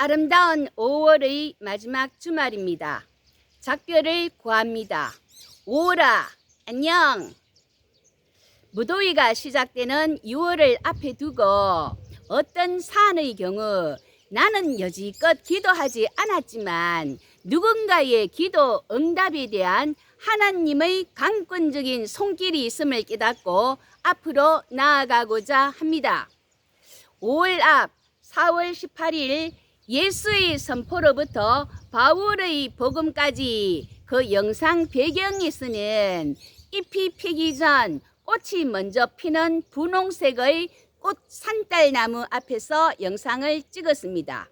아름다운 5월의 마지막 주말입니다. 작별을 구합니다. 5월아, 안녕. 무더위가 시작되는 6월을 앞에 두고 어떤 사안의 경우 나는 여지껏 기도하지 않았지만 누군가의 기도 응답에 대한 하나님의 강권적인 손길이 있음을 깨닫고 앞으로 나아가고자 합니다. 5월 앞 4월 18일 예수의 선포로부터 바울의 복음까지 그 영상 배경에서는 잎이 피기 전 꽃이 먼저 피는 분홍색의 꽃 산딸나무 앞에서 영상을 찍었습니다.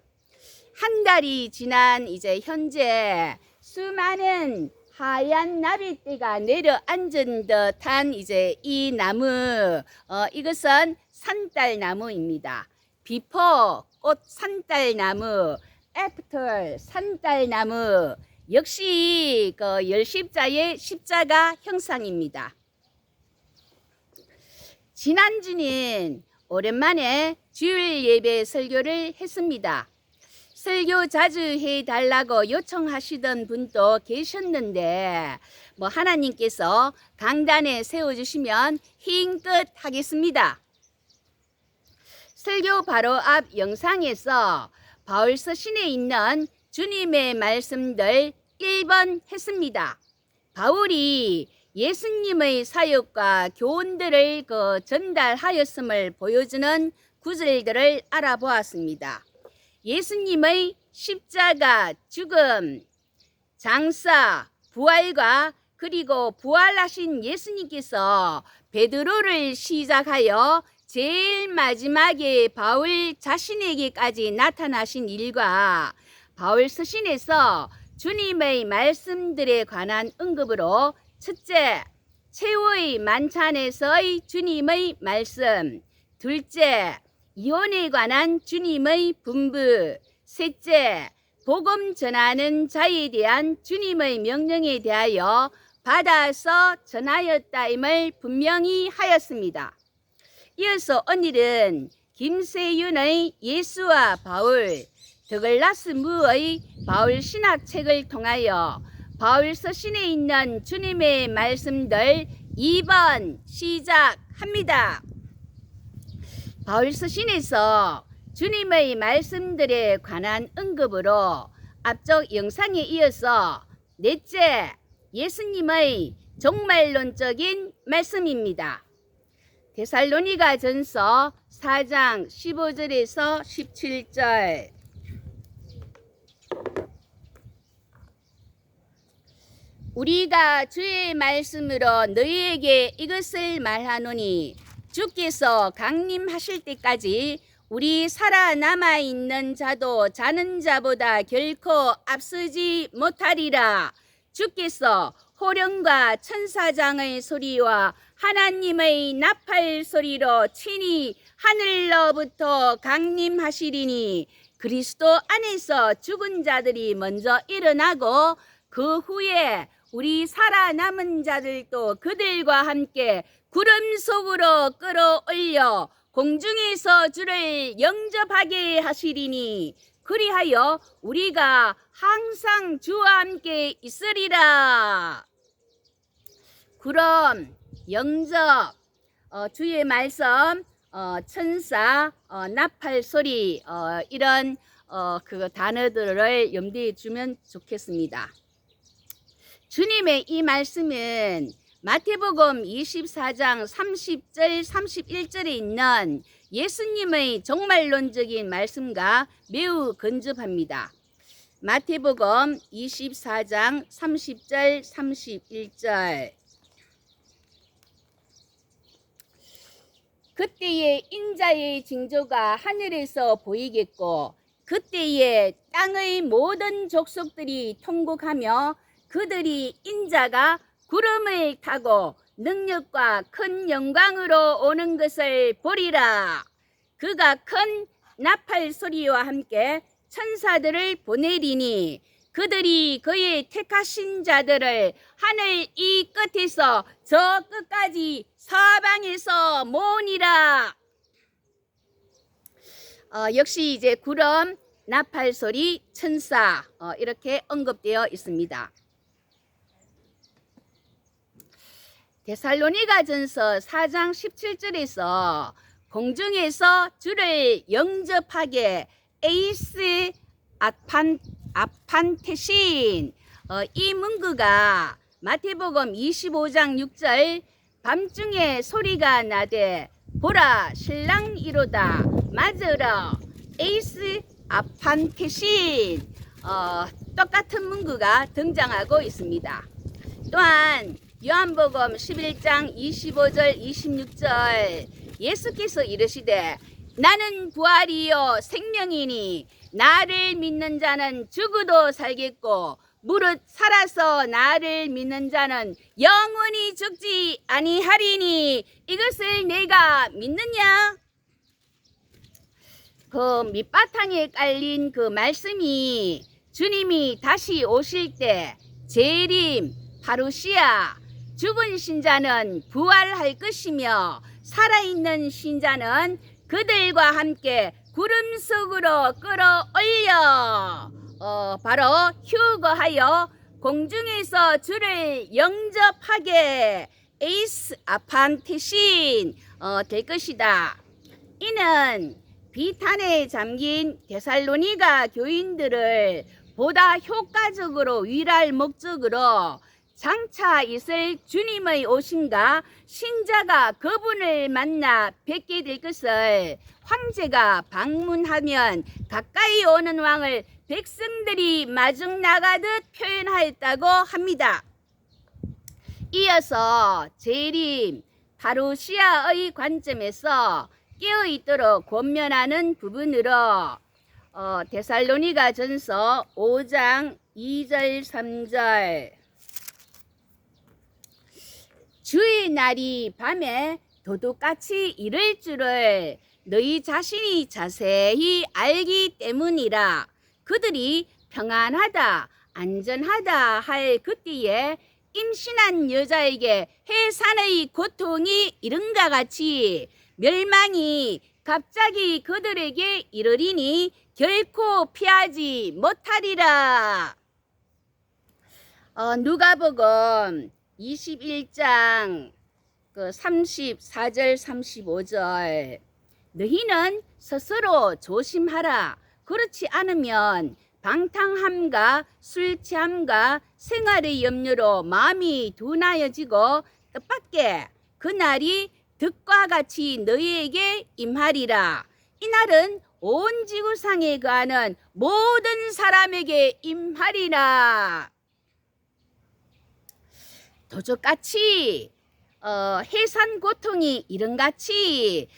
한 달이 지난 이제 현재 수많은 하얀 나비떼가 내려앉은 듯한 이제 이 나무, 이것은 산딸나무입니다. 비포 꽃 산딸나무, 애프터 산딸나무, 역시 그 열십자의 십자가 형상입니다. 지난주는 오랜만에 주일 예배 설교를 했습니다. 설교 자주 해달라고 요청하시던 분도 계셨는데 하나님께서 강단에 세워주시면 힘껏 하겠습니다. 설교 바로 앞 영상에서 바울 서신에 있는 주님의 말씀들 1번 했습니다. 바울이 예수님의 사역과 교훈들을 전달하였음을 보여주는 구절들을 알아보았습니다. 예수님의 십자가, 죽음, 장사, 부활과 그리고 부활하신 예수님께서 베드로를 시작하여 제일 마지막에 바울 자신에게까지 나타나신 일과 바울 서신에서 주님의 말씀들에 관한 언급으로 첫째, 최후의 만찬에서의 주님의 말씀, 둘째, 이혼에 관한 주님의 분부, 셋째, 복음 전하는 자에 대한 주님의 명령에 대하여 받아서 전하였다임을 분명히 하였습니다. 이어서 오늘은 김세윤의 예수와 바울, 더글라스 무의 바울 신학책을 통하여 바울 서신에 있는 주님의 말씀들 2번 시작합니다. 바울 서신에서 주님의 말씀들에 관한 언급으로 앞쪽 영상에 이어서 넷째, 예수님의 종말론적인 말씀입니다. 데살로니가 전서 4장 15절에서 17절. 우리가 주의 말씀으로 너희에게 이것을 말하노니 주께서 강림하실 때까지 우리 살아남아 있는 자도 자는 자보다 결코 앞서지 못하리라. 주께서 호령과 천사장의 소리와 하나님의 나팔 소리로 친히 하늘로부터 강림하시리니 그리스도 안에서 죽은 자들이 먼저 일어나고 그 후에 우리 살아남은 자들도 그들과 함께 구름 속으로 끌어올려 공중에서 주를 영접하게 하시리니 그리하여 우리가 항상 주와 함께 있으리라. 구름, 영접, 주의 말씀, 천사, 나팔 소리, 이런 그 단어들을 염두에 두면 좋겠습니다. 주님의 이 말씀은 마태복음 24장 30절 31절에 있는 예수님의 종말론적인 말씀과 매우 근접합니다. 마태복음 24장 30절 31절. 그때에 인자의 징조가 하늘에서 보이겠고 그때에 땅의 모든 족속들이 통곡하며 그들이 인자가 구름을 타고 능력과 큰 영광으로 오는 것을 보리라. 그가 큰 나팔 소리와 함께 천사들을 보내리니 그들이 그의 택하신 자들을 하늘 이 끝에서 저 끝까지 사방에서 모으니라. 역시 이제 구름, 나팔소리 천사 이렇게 언급되어 있습니다. 데살로니가전서 4장 17절에서 공중에서 주를 영접하게 에이스 아판테신 이 문구가 마태복음 25장 6절 밤중에 소리가 나되 보라 신랑 이로다 맞으러 에이스 아판테신 똑같은 문구가 등장하고 있습니다. 또한 요한복음 11장 25절 26절 예수께서 이르시되 나는 부활이요 생명이니 나를 믿는 자는 죽어도 살겠고 무릇 살아서 나를 믿는 자는 영원히 죽지 아니하리니 이것을 내가 믿느냐? 그 밑바탕에 깔린 그 말씀이 주님이 다시 오실 때 재림, 파루시아, 죽은 신자는 부활할 것이며 살아있는 신자는 그들과 함께 구름 속으로 끌어올려 바로 휴거하여 공중에서 주를 영접하게 에이스 아판테신 될 것이다. 이는 비탄에 잠긴 데살로니가 교인들을 보다 효과적으로 위할 목적으로 장차 있을 주님의 오심과 신자가 그분을 만나 뵙게 될 것을 황제가 방문하면 가까이 오는 왕을 백성들이 마중 나가듯 표현하였다고 합니다. 이어서 재림, 파루시아의 관점에서 깨어있도록 권면하는 부분으로 데살로니가 전서 5장 2절 3절 주의 날이 밤에 도둑같이 이를 줄을 너희 자신이 자세히 알기 때문이라. 그들이 평안하다 안전하다 할 그때에 임신한 여자에게 해산의 고통이 이른가 같이 멸망이 갑자기 그들에게 이르리니 결코 피하지 못하리라. 누가복음 21장 34절 35절 너희는 스스로 조심하라. 그렇지 않으면 방탕함과 술 취함과 생활의 염려로 마음이 둔하여지고 뜻밖의 그날이 득과 같이 너희에게 임하리라. 이날은 온 지구상에 거하는 모든 사람에게 임하리라. 도적같이 해산 고통이 이른같이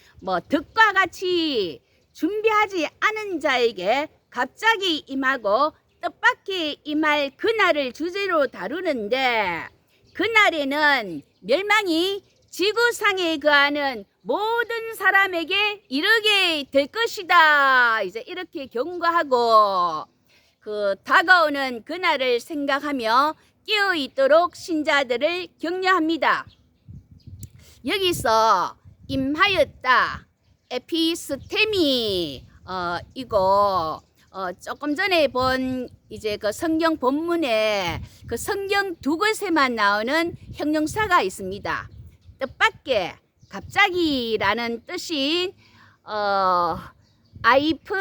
득과 같이 준비하지 않은 자에게 갑자기 임하고 뜻밖의 임할 그날을 주제로 다루는데 그날에는 멸망이 지구상에 거하는 모든 사람에게 이르게 될 것이다. 이제 이렇게 경고하고 그 다가오는 그날을 생각하며 깨어 있도록 신자들을 격려합니다. 여기서 임하였다, 에피스테미 이거 조금 전에 본 이제 그 성경 본문에 그 성경 두 곳에만 나오는 형용사가 있습니다. 뜻밖의, 갑자기라는 뜻인 아이프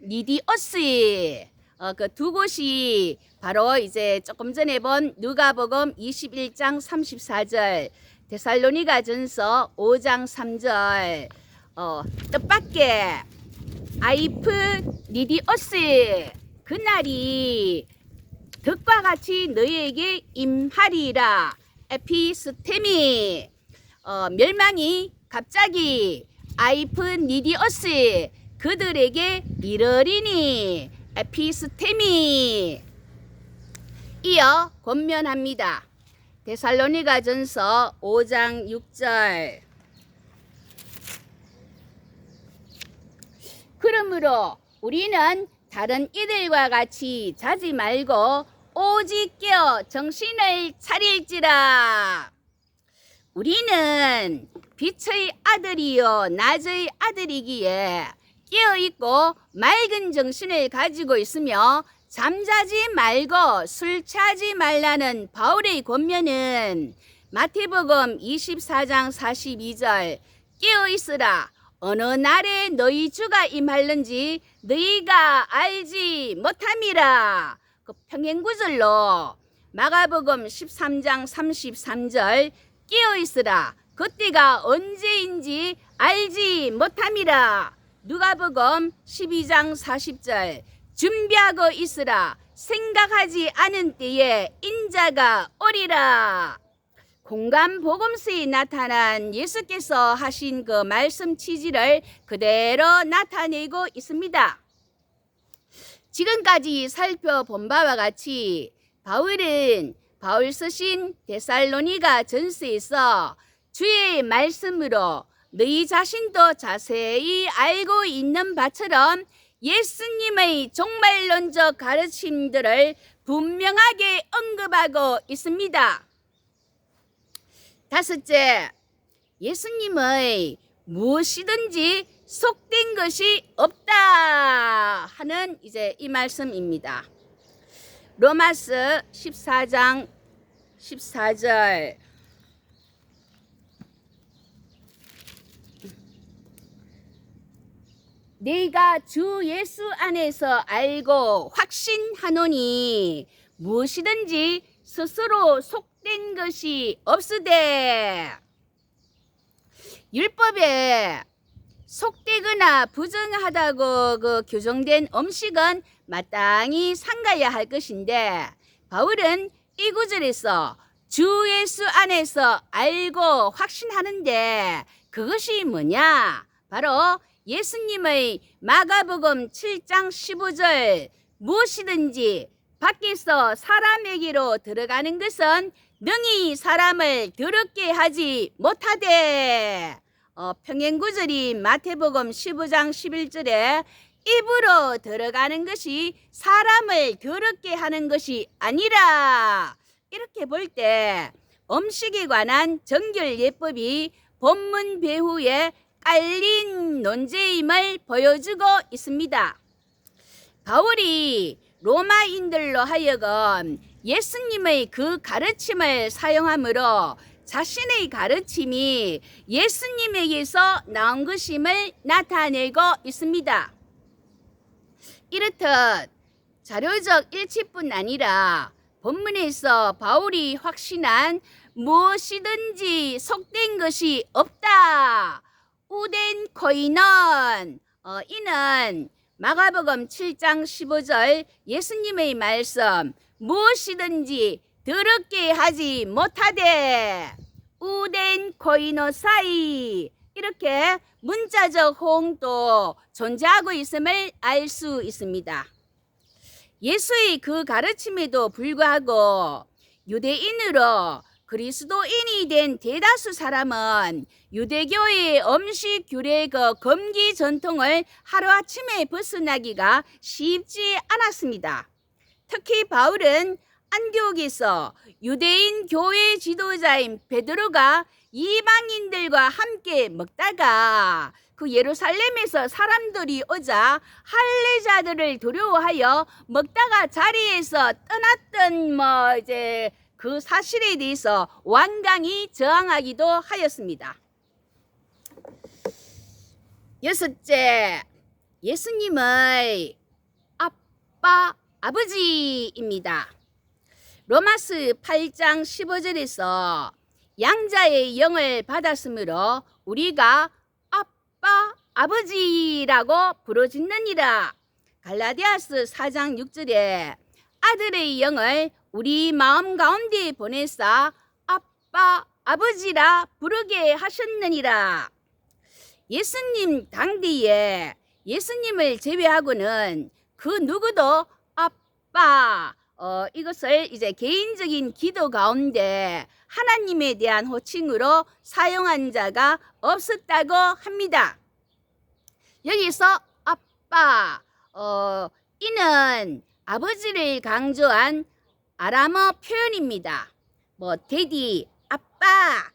니디오스 그 두 곳이 바로 이제 조금 전에 본 누가복음 21장 34절, 데살로니가 전서 5장 3절 뜻밖의 아이프 니디오스 그날이 득과 같이 너희에게 임하리라. 에피스테미 멸망이 갑자기 아이프 니디오스 그들에게 이르리니. 에피스테미 이어 권면합니다. 데살로니가 전서 5장 6절 그러므로 우리는 다른 이들과 같이 자지 말고 오직 깨어 정신을 차릴지라. 우리는 빛의 아들이요 낮의 아들이기에 깨어있고 맑은 정신을 가지고 있으며 잠자지 말고 술 취하지 말라는 바울의 권면은 마태복음 24장 42절 깨어있으라 어느 날에 너희 주가 임할는지 너희가 알지 못함이라. 그 평행구절로 마가복음 13장 33절 깨어있으라 그때가 언제인지 알지 못함이라. 누가복음 12장 40절 준비하고 있으라 생각하지 않은 때에 인자가 오리라. 공간 복음서에 나타난 예수께서 하신 그 말씀 취지를 그대로 나타내고 있습니다. 지금까지 살펴본 바와 같이 바울 쓰신 데살로니가 전서에서 주의 말씀으로 너희 자신도 자세히 알고 있는 바처럼 예수님의 종말론적 가르침들을 분명하게 언급하고 있습니다. 다섯째, 예수님의 무엇이든지 속된 것이 없다 하는 이제 이 말씀입니다. 로마서 14장 14절 내가 주 예수 안에서 알고 확신하노니 무엇이든지 스스로 속된 것이 없으되. 율법에 속되거나 부정하다고 규정된 음식은 마땅히 삼가야 할 것인데 바울은 이 구절에서 주 예수 안에서 알고 확신하는데 그것이 뭐냐? 바로 예수님의 마가복음 7장 15절 무엇이든지 밖에서 사람에게로 들어가는 것은 능히 사람을 더럽게 하지 못하되. 평행구절이 마태복음 15장 11절에 입으로 들어가는 것이 사람을 더럽게 하는 것이 아니라. 이렇게 볼 때 음식에 관한 정결 예법이 본문 배후에 깔린 논제임을 보여주고 있습니다. 바울이 로마인들로 하여금 예수님의 그 가르침을 사용함으로 자신의 가르침이 예수님에게서 나온 것임을 나타내고 있습니다. 이렇듯 자료적 일치뿐 아니라 본문에서 바울이 확신한 무엇이든지 속된 것이 없다. 우덴 코이넌 이는 마가복음 7장 15절 예수님의 말씀 무엇이든지 더럽게 하지 못하되 우덴 코이노사이 이렇게 문자적 호응도 존재하고 있음을 알 수 있습니다. 예수의 그 가르침에도 불구하고 유대인으로 그리스도인이 된 대다수 사람은 유대교의 음식 규례 금기 전통을 하루아침에 벗어나기가 쉽지 않았습니다. 특히 바울은 안디옥에서 유대인 교회 지도자인 베드로가 이방인들과 함께 먹다가 그 예루살렘에서 사람들이 오자 할례자들을 두려워하여 먹다가 자리에서 떠났던 그 사실에 대해서 완강히 저항하기도 하였습니다. 여섯째, 예수님의 아버지입니다. 로마서 8장 15절에서 양자의 영을 받았으므로 우리가 아버지라고 부르짖느니라. 갈라디아서 4장 6절에 아들의 영을 우리 마음 가운데 보내사 아버지라 부르게 하셨느니라. 예수님 당대에 예수님을 제외하고는 그 누구도 이것을 이제 개인적인 기도 가운데 하나님에 대한 호칭으로 사용한 자가 없었다고 합니다. 여기서 이는 아버지를 강조한 아람어 표현입니다. 데디, 아빠,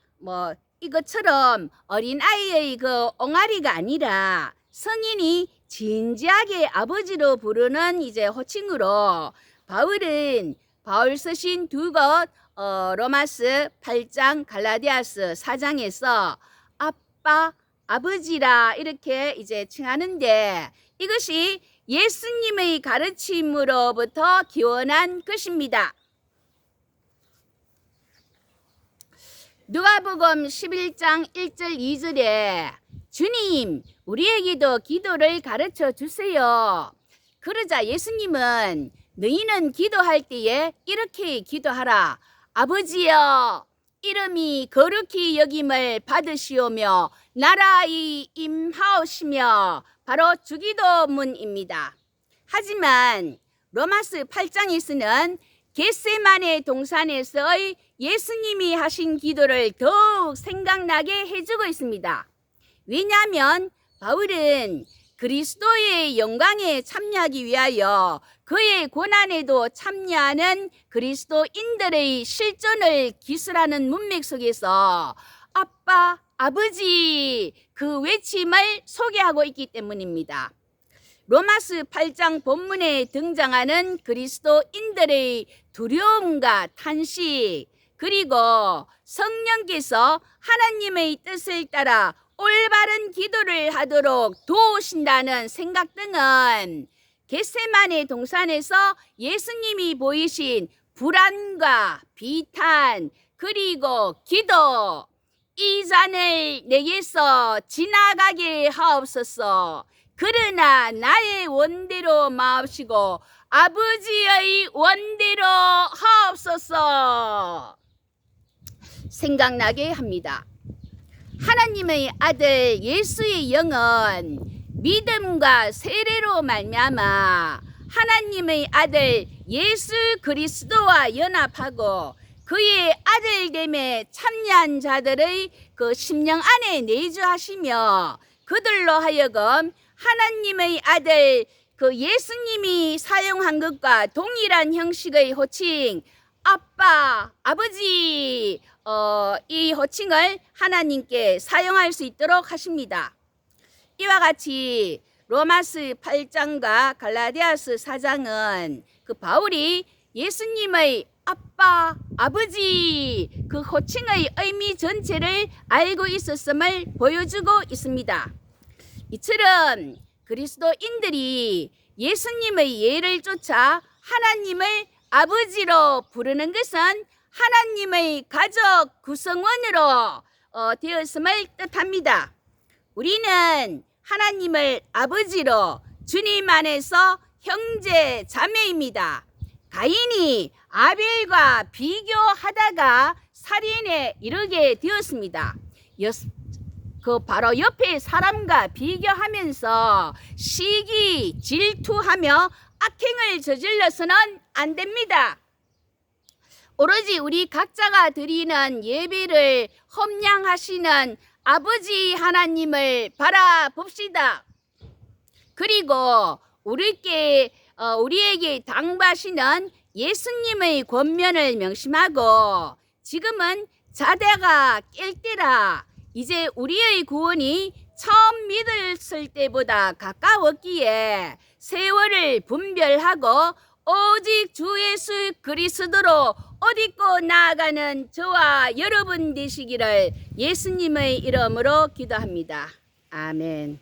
이것처럼 어린아이의 그 옹알이가 아니라 성인이 진지하게 아버지로 부르는 이제 호칭으로 바울은 바울 쓰신 두 곳 로마스 8장 갈라디아스 4장에서 아빠 아버지라 이렇게 이제 칭하는데 이것이 예수님의 가르침으로부터 기원한 것입니다. 누가복음 11장 1절 2절에 주님 우리에게도 기도를 가르쳐 주세요. 그러자 예수님은 너희는 기도할 때에 이렇게 기도하라. 아버지여 이름이 거룩히 여김을 받으시오며 나라의 임하오시며 바로 주기도문입니다. 하지만 로마스 8장에서는 겟세마네 동산에서의 예수님이 하신 기도를 더욱 생각나게 해주고 있습니다. 왜냐하면 바울은 그리스도의 영광에 참여하기 위하여 그의 고난에도 참여하는 그리스도인들의 실존을 기술하는 문맥 속에서 아빠, 아버지 그 외침을 소개하고 있기 때문입니다. 로마스 8장 본문에 등장하는 그리스도인들의 두려움과 탄식 그리고 성령께서 하나님의 뜻을 따라 올바른 기도를 하도록 도우신다는 생각 등은 겟세마네 동산에서 예수님이 보이신 불안과 비탄 그리고 기도 이 잔을 내게서 지나가게 하옵소서. 그러나 나의 원대로 마옵시고 아버지의 원대로 하옵소서 생각나게 합니다. 하나님의 아들 예수의 영은 믿음과 세례로 말미암아 하나님의 아들 예수 그리스도와 연합하고 그의 아들됨에 참여한 자들의 그 심령 안에 내주하시며 그들로 하여금 하나님의 아들 그 예수님이 사용한 것과 동일한 형식의 호칭 아빠, 아버지 이 호칭을 하나님께 사용할 수 있도록 하십니다. 이와 같이 로마스 8장과 갈라디아스 4장은 그 바울이 예수님의 아빠, 아버지 그 호칭의 의미 전체를 알고 있었음을 보여주고 있습니다. 이처럼 그리스도인들이 예수님의 예를 쫓아 하나님을 아버지로 부르는 것은 하나님의 가족 구성원으로 되었음을 뜻합니다. 우리는 하나님을 아버지로 주님 안에서 형제 자매입니다. 가인이 아벨과 비교하다가 살인에 이르게 되었습니다. 그 바로 옆에 사람과 비교하면서 시기, 질투하며 악행을 저질러서는 안 됩니다. 오로지 우리 각자가 드리는 예배를 험량하시는 아버지 하나님을 바라봅시다. 그리고 우리에게 당부하시는 예수님의 권면을 명심하고 지금은 자다가 깰 때라. 이제 우리의 구원이 처음 믿었을 때보다 가까웠기에 세월을 분별하고 오직 주 예수 그리스도로 옷 입고 나아가는 저와 여러분 되시기를 예수님의 이름으로 기도합니다. 아멘.